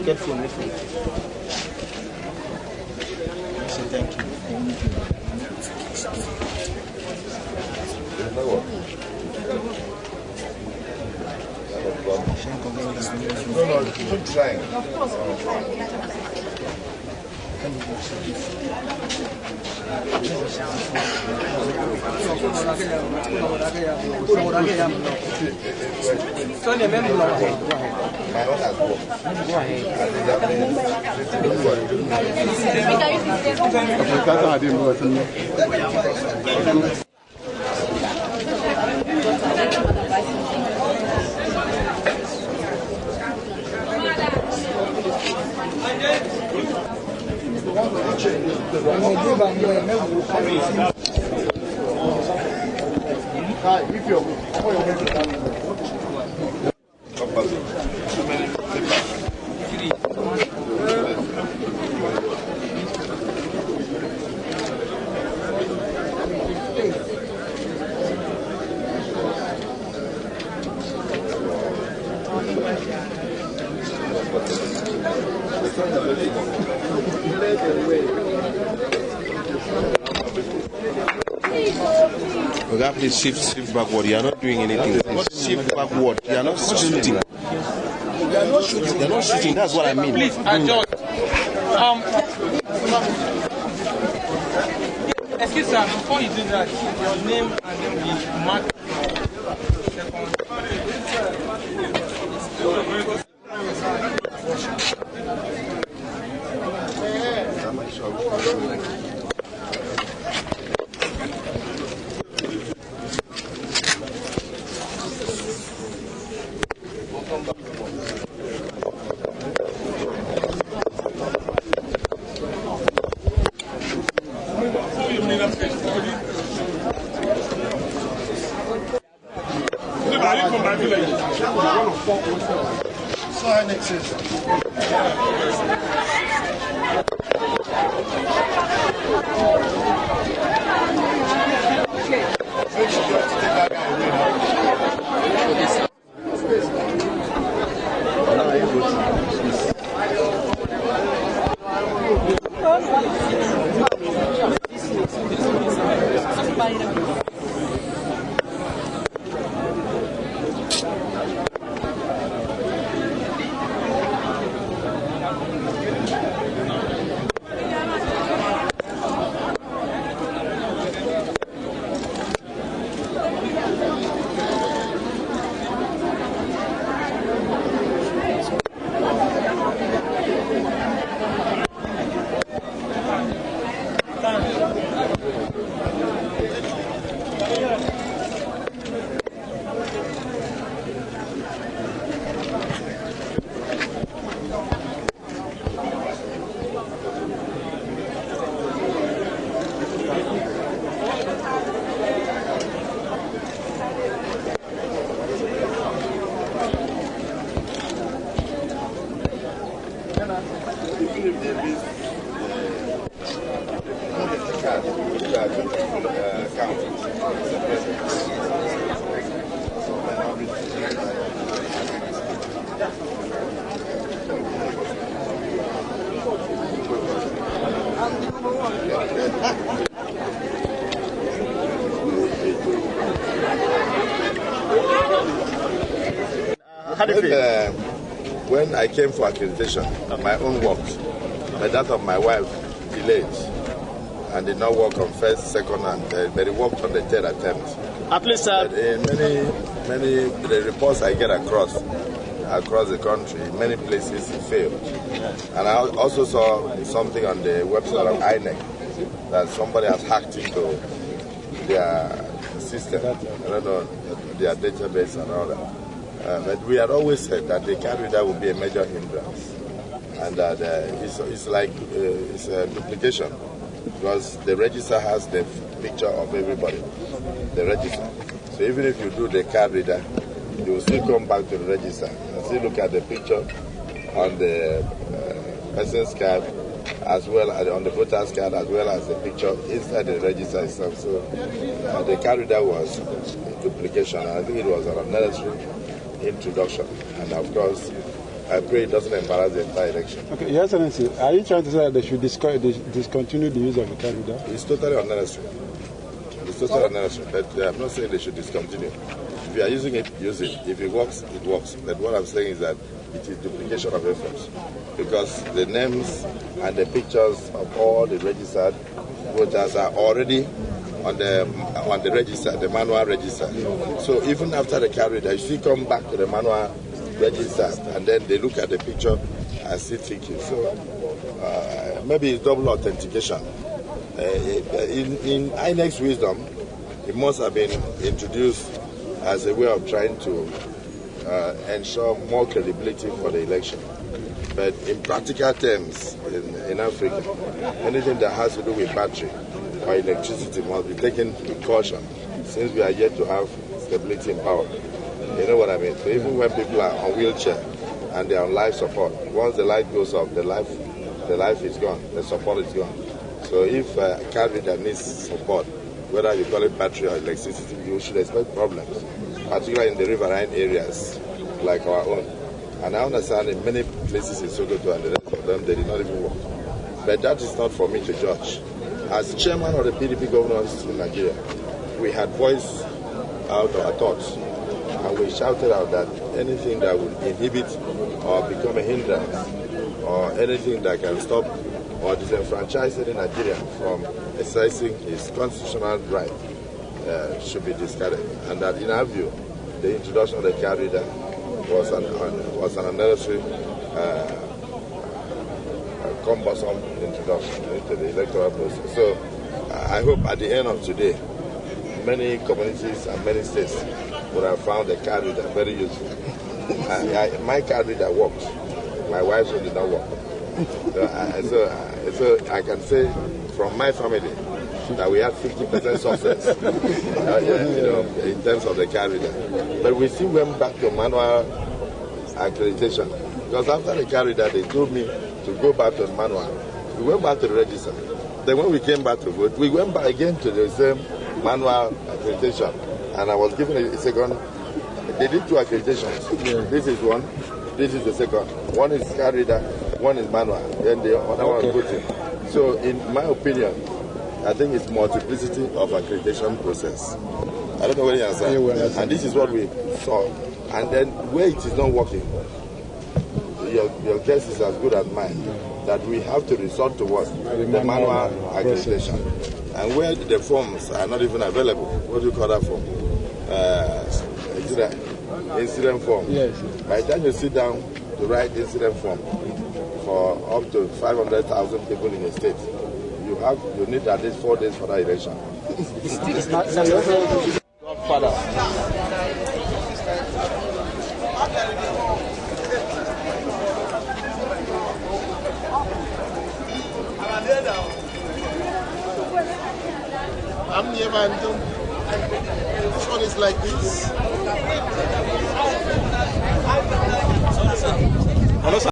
Get phone with me. So thank you. No, don't try. Of course, we'll try. Okay, please shift backward. You are not doing anything. Please shift backward. You are not shooting. You are not shooting. You are not shooting. That's what I mean. Please adjust. Excuse sir, before you do that, your name and then we mark When I came for accreditation, my own work, but that of my wife delayed and did not work on first, second, and but it worked on the third attempt. At least, in many the reports I get across the country, in many places it failed. And I also saw something on the website of INEC that somebody has hacked into their system, I don't know, their database and all that. But we had always said that the card reader would be a major hindrance, and that it's like it's a duplication, because the register has the picture of everybody, the register. So even if you do the card reader, you will still come back to the register and still look at the picture on the person's card, as well as on the voter's card, as well as the picture inside the register itself. So the card reader was a duplication, and I think it was an unnecessary introduction. And of course, I pray it doesn't embarrass the entire election. Okay, Your Excellency, are you trying to say that they should discontinue the use of the card reader? It's totally unnecessary. It's totally unnecessary. But I'm not saying they should discontinue. If you are using it, use it. If it works, it works. But what I'm saying is that it is duplication of efforts, because the names and the pictures of all the registered voters are already on the register, the manual register. So even after the card reader, you still come back to the manual register, and then they look at the picture and still take it. So maybe it's double authentication. In INEC's wisdom, it must have been introduced as a way of trying to ensure more credibility for the election. But in practical terms, in Africa, anything that has to do with battery or electricity must be taken with caution, since we are yet to have stability in power. You know what I mean? So even when people are on wheelchair and they are on life support, once the light goes off, the life is gone, the support is gone. So if a card reader needs support, whether you call it battery or electricity, you should expect problems, particularly in the riverine areas like our own. And I understand in many places in Sokoto and the rest of them, they did not even work. But that is not for me to judge. As chairman of the PDP governors in Nigeria, we had voiced out our thoughts, and we shouted out that anything that would inhibit or become a hindrance, or anything that can stop or disenfranchise any Nigerian from exercising his constitutional right should be discarded. And that in our view, the introduction of the card reader was an unnecessary cumbersome introduction into the electoral process. So I hope at the end of today, many communities and many states would have found the card reader very useful. My card reader works. My wife's one did not work. So I can say from my family that we had 50% success in terms of the card reader. But we still went back to manual accreditation, because after the card reader they told me to go back to the manual. We went back to the register. Then when we came back to vote, we went back again to the same manual accreditation, and I was given a second. They did two accreditations. Yeah. This is one, this is the second. One is card reader, one is manual, then the other one is voting. So in my opinion, I think it's multiplicity of accreditation process. I don't know whether you understand. Yeah, and this is what we saw. And then where it is not working, your guess is as good as mine, that we have to resort to what? The manual accreditation. And where the forms are not even available, what do you call that form? Incident form. Yes. By the time you sit down to write incident form for up to 500,000 people in a state, you need at least 4 days for that election. It's not Godfather. I'm near my This one is like this.